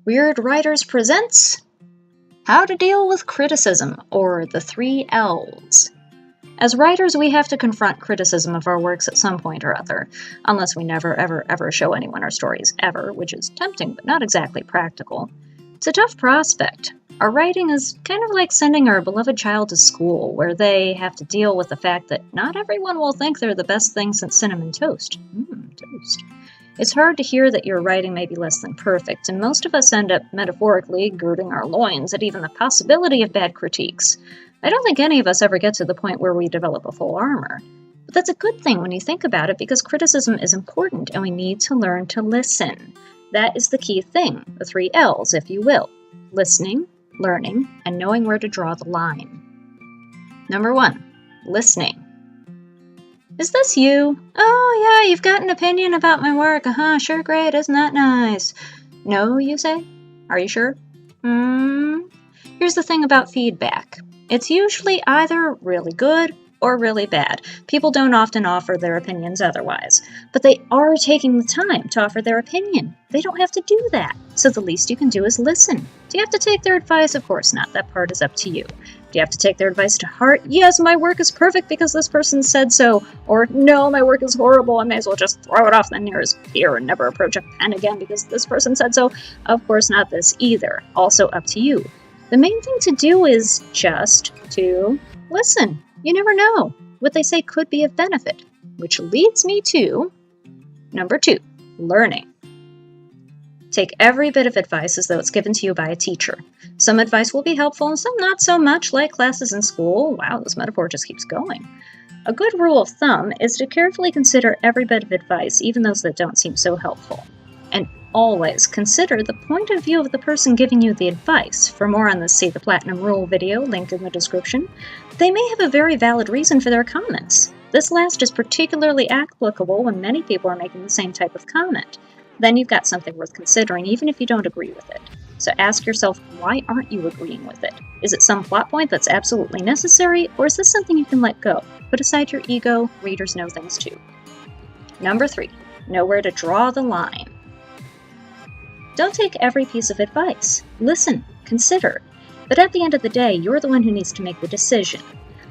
Weird Writers presents How to Deal with Criticism, or the 3 L's. As writers, we have to confront criticism of our works at some point or other, unless we never ever show anyone our stories ever, which is tempting but not exactly practical. It's a tough prospect. Our writing is kind of like sending our beloved child to school, where they have to deal with the fact that not everyone will think they're the best thing since cinnamon toast. Toast. It's hard to hear that your writing may be less than perfect, and most of us end up metaphorically girding our loins at even the possibility of bad critiques. I don't think any of us ever get to the point where we develop a full armor. But that's a good thing when you think about it, because criticism is important and we need to learn to listen. That is the key thing, the 3 L's, if you will. Listening, learning, and knowing where to draw the line. Number 1, listening. Is this you? Oh yeah, you've got an opinion about my work. Sure, great, isn't that nice? No, you say? Are you sure? Here's the thing about feedback. It's usually either really good or really bad. People don't often offer their opinions otherwise, but they are taking the time to offer their opinion. They don't have to do that, so the least you can do is listen. Do you have to take their advice? Of course not. That part is up to you. Do you have to take their advice to heart? Yes, my work is perfect because this person said so. Or, no, my work is horrible. I may as well just throw it off the nearest pier and never approach a pen again because this person said so. Of course not this either. Also up to you. The main thing to do is just to listen. You never know. What they say could be of benefit. Which leads me to number 2, learning. Take every bit of advice as though it's given to you by a teacher. Some advice will be helpful and some not so much, like classes in school. Wow, this metaphor just keeps going. A good rule of thumb is to carefully consider every bit of advice, even those that don't seem so helpful. And always consider the point of view of the person giving you the advice. For more on this, see the Platinum Rule video linked in the description. They may have a very valid reason for their comments. This last is particularly applicable when many people are making the same type of comment. Then you've got something worth considering, even if you don't agree with it. So ask yourself, why aren't you agreeing with it? Is it some plot point that's absolutely necessary, or is this something you can let go? Put aside your ego, readers know things too. Number 3, know where to draw the line. Don't take every piece of advice. Listen, consider. But at the end of the day, you're the one who needs to make the decision.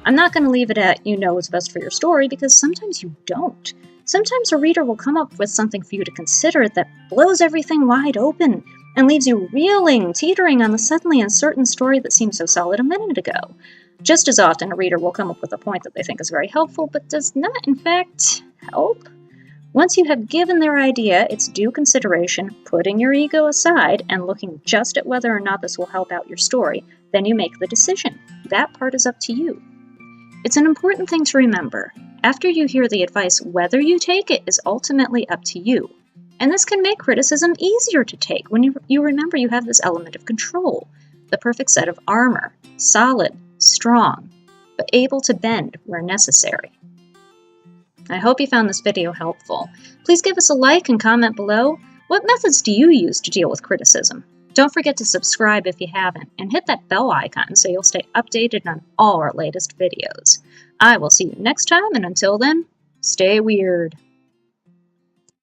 I'm not going to leave it at you know what's best for your story, because sometimes you don't. Sometimes a reader will come up with something for you to consider that blows everything wide open and leaves you reeling, teetering on the suddenly uncertain story that seemed so solid a minute ago. Just as often, a reader will come up with a point that they think is very helpful, but does not, in fact, help. Once you have given their idea its due consideration, putting your ego aside and looking just at whether or not this will help out your story, then you make the decision. That part is up to you. It's an important thing to remember. After you hear the advice, whether you take it is ultimately up to you. And this can make criticism easier to take when you remember you have this element of control, the perfect set of armor, solid, strong, but able to bend where necessary. I hope you found this video helpful. Please give us a like and comment below. What methods do you use to deal with criticism? Don't forget to subscribe if you haven't, and hit that bell icon so you'll stay updated on all our latest videos. I will see you next time, and until then, stay weird.